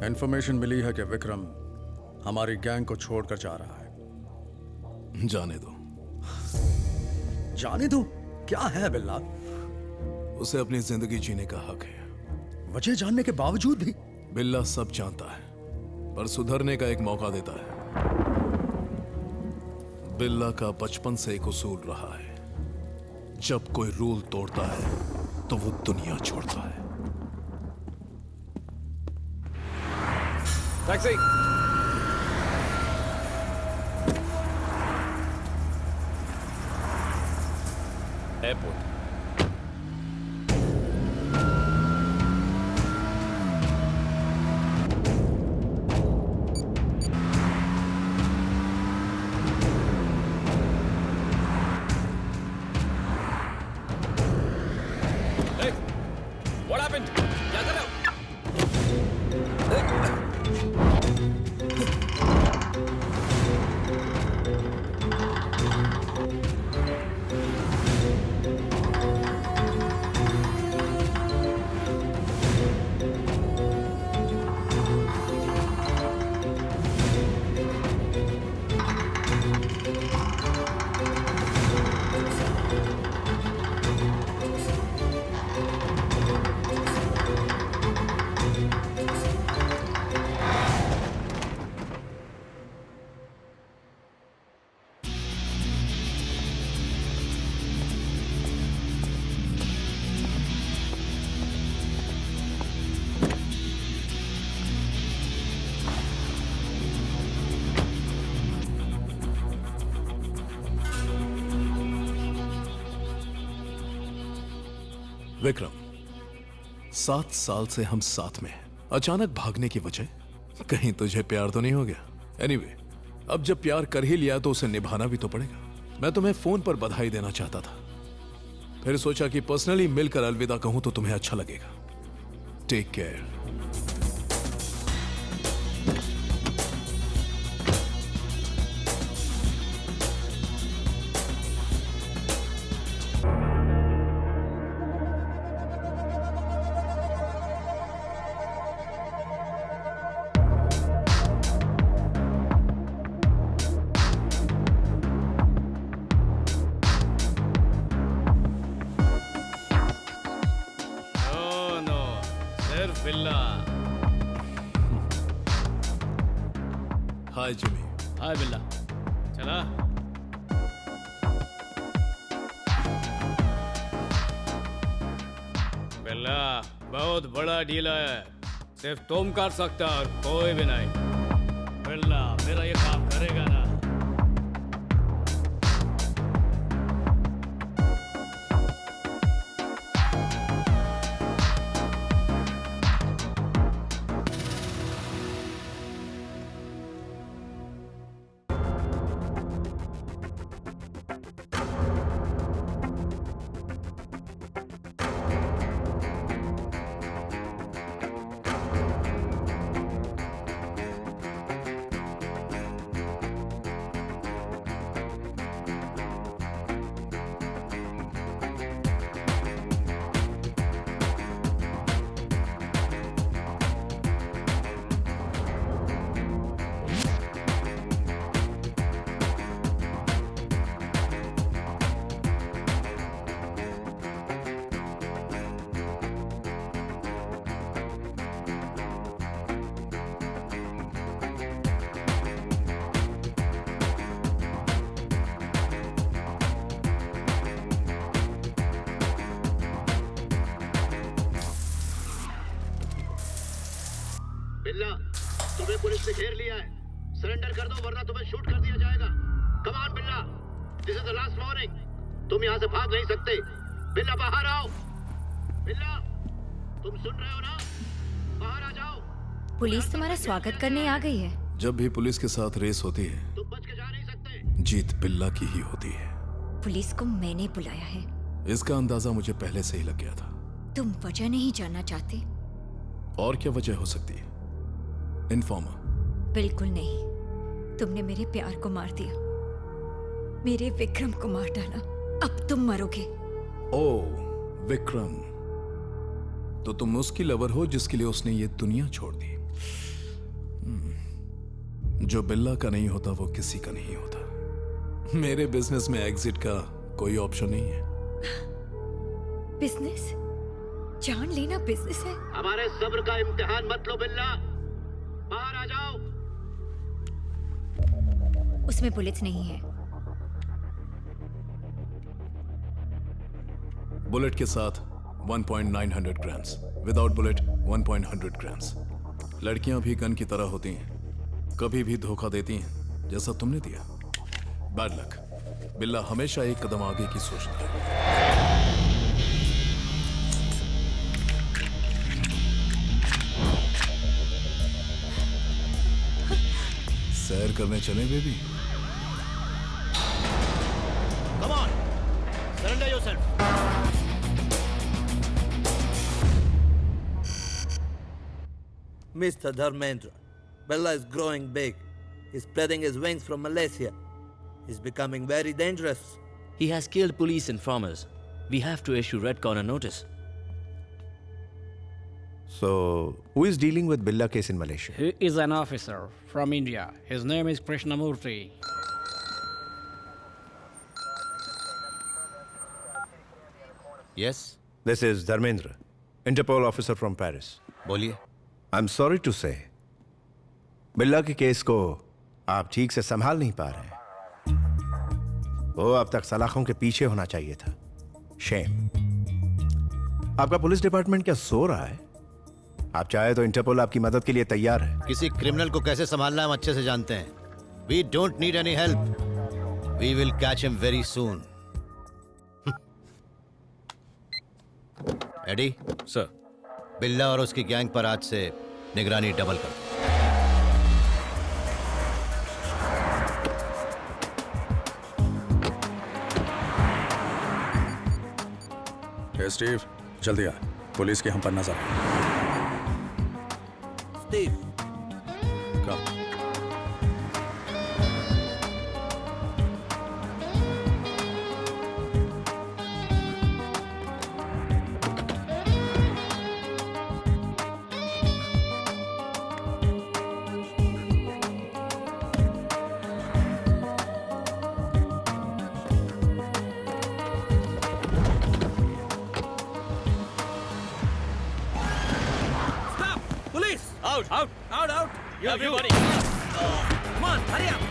Information मिली है कि विक्रम हमारी गैंग को छोड़कर जा रहा है। जाने दो। जाने दो? क्या है बिल्ला? उसे अपनी जिंदगी जीने का हक है। वजह जानने के बावजूद भी? बिल्ला सब जानता है, पर सुधरने का एक मौका देता है। बिल्ला का बचपन से एक उसूल रहा है, जब कोई रूल तोड़ता है तो वो दुनिया छोड़ता है। टैक्सी। एयरपोर्ट। What happened? क्या कर रहे हो? विक्रम, 7 साल से हम साथ में हैं। अचानक भागने की वजह? कहीं तुझे प्यार तो नहीं हो गया? एनीवे, अब जब प्यार कर ही लिया तो उसे निभाना भी तो पड़ेगा। मैं तुम्हें फोन पर बधाई देना चाहता था, फिर सोचा कि पर्सनली मिलकर अलविदा कहूं तो तुम्हें अच्छा लगेगा। Take care. Billa. Hi Jimmy. हाय बिल्ला। चला। बिल्ला बहुत बड़ा डील है, सिर्फ तुम कर सकता और कोई भी नहीं। बिल्ला मेरा ये काम करेगा ना? बिल्ला, तुम्हें पुलिस ने घेर लिया है। सरेंडर कर दो वरना तुम्हें शूट कर दिया जाएगा। कम ऑन बिल्ला, this is the last warning. तुम यहाँ से भाग नहीं सकते। बिल्ला बाहर आओ। बिल्ला, तुम सुन रहे हो ना? बाहर आ जाओ। पुलिस तुम्हारा स्वागत करने आ गई है। जब भी पुलिस के साथ रेस होती है, तुम बच के जा नहीं सकते। जीत बिल्ला की ही होती है। पुलिस को मैंने बुलाया है। इसका अंदाजा मुझे पहले से ही लग गया था। तुम वजह नहीं जानना चाहते? और क्या वजह हो सकती है? इन्फॉर्मर? बिल्कुल नहीं। तुमने मेरे प्यार को मार दिया, मेरे विक्रम को मार डाला। अब तुम मरोगे। ओह विक्रम, तो तुम उसकी लवर हो जिसके लिए उसने ये दुनिया छोड़ दी। जो बिल्ला का नहीं होता वो किसी का नहीं होता। मेरे बिजनेस में एग्जिट का कोई ऑप्शन नहीं है। बिजनेस? जान लेना बिजनेस है? हमारे सब्र का इम्तिहान मत लो बिल्ला, बाहर आ जाओ। उसमें बुलेट्स नहीं है। बुलेट के साथ 1.900 ग्राम्स, विदाउट बुलेट 1.100 ग्राम्स। लड़कियां भी गन की तरह होती हैं, कभी भी धोखा देती हैं जैसा तुमने दिया। Bad luck. बिल्ला हमेशा एक कदम आगे की सोचता है। सैर करने चले baby? Come on, surrender yourself. Mr. Dharmendra, Bella is growing big. He's spreading his wings from Malaysia. He's becoming very dangerous. He has killed police informers. We have to issue red corner notice. So, who is dealing with Billa case in Malaysia? He is an officer from India. His name is Krishnamurthy. Yes? This is Dharmendra, Interpol officer from Paris. बोलिए। I'm sorry to say, बिल्ला के case को आप ठीक से संभाल नहीं पा रहे हैं। वो अब तक सलाखों के पीछे होना चाहिए था। शेम। आपका पुलिस डिपार्टमेंट क्या सो रहा है? आप चाहे तो इंटरपोल आपकी मदद के लिए तैयार है। किसी क्रिमिनल को कैसे संभालना हम अच्छे से जानते हैं। We don't need any help. We will catch him very soon. Eddie sir, Billa और उसकी गैंग पर आज से निगरानी डबल कर दो। हे स्टीव, जल्दी आ। पुलिस की हम पर नजर है। Steve, come. Out! Out! Out! Out! Everybody! come on, hurry up.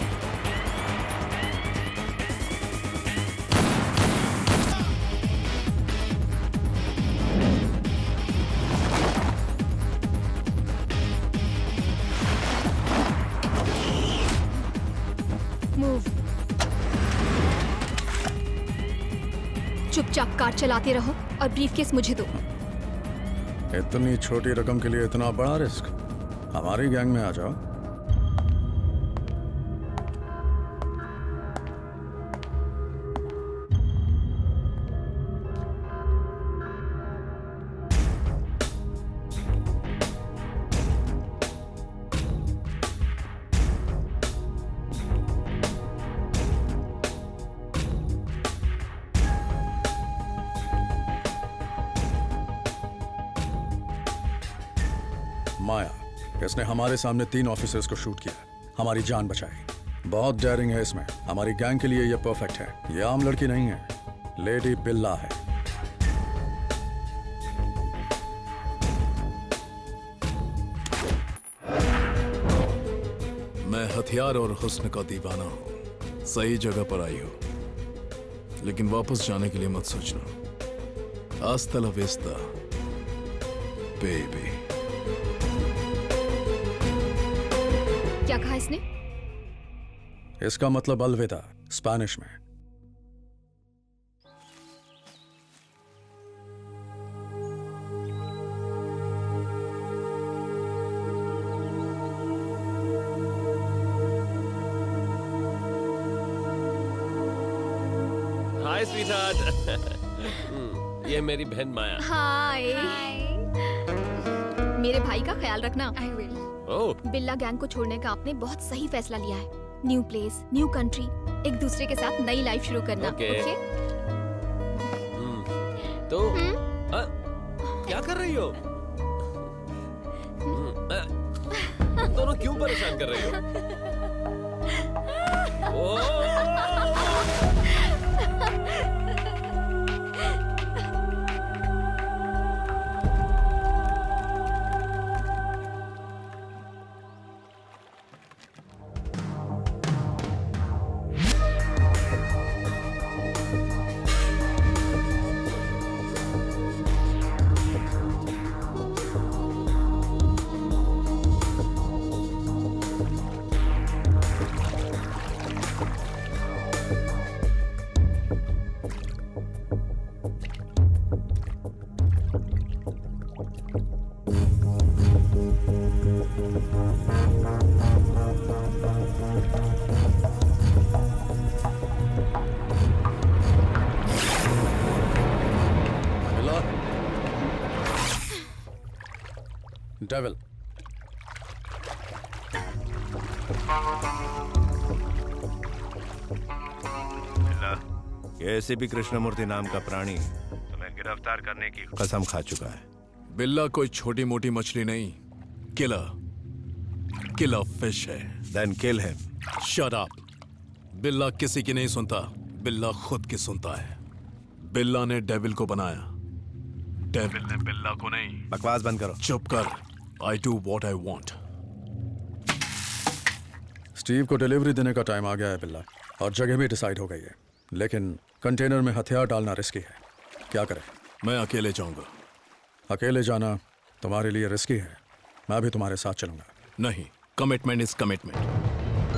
Move. चुपचाप कार चलाते रहो और ब्रीफकेस मुझे दो। इतनी छोटी रकम के लिए इतना बड़ा रिस्क? हमारी गैंग में आ जाओ। माया, इसने हमारे सामने 3 ऑफिसर्स को शूट किया, हमारी जान बचाई। बहुत डेयरिंग है इसमें। हमारी गैंग के लिए ये परफेक्ट है। ये आम लड़की नहीं है, लेडी बिल्ला है। मैं हथियार और हुस्न का दीवाना हूं। सही जगह पर आई हो, लेकिन वापस जाने के लिए मत सोचना। हस्ता ला विस्ता, बेबी। क्या कहा इसने? इसका मतलब अलविदा स्पेनिश में। हाय स्वीटहार्ट। ये मेरी बहन माया। हाय। मेरे भाई का ख्याल रखना। I will. ओह, बिल्ला गैंग को छोड़ने का आपने बहुत सही फैसला लिया है। न्यू प्लेस, न्यू कंट्री, एक दूसरे के साथ नई लाइफ शुरू करना। Okay. ओके? तो क्या कर रही हो? तुम दोनों क्यों परेशान कर रही हो? डेविल, ये एसीपी कृष्णमूर्ति नाम का प्राणी तुम्हें गिरफ्तार करने की कसम खा चुका है। बिल्ला कोई छोटी मोटी मछली नहीं, किलर फिश है। Then kill him. Shut up. Billa किसी की नहीं सुनता, बिल्ला खुद की सुनता है। बिल्ला ने डेविल को बनाया, डेविल ने बिल्ला को नहीं। बकवास बंद करो। चुप कर। I do what I want. Steve को डिलीवरी देने का टाइम आ गया है बिल्ला, और जगह भी डिसाइड हो गई है, लेकिन कंटेनर में हथियार डालना रिस्की है। क्या करें? मैं अकेले जाऊंगा। अकेले जाना तुम्हारे लिए रिस्की है, मैं भी तुम्हारे साथ चलूंगा। नहीं, कमिटमेंट इज कमिटमेंट।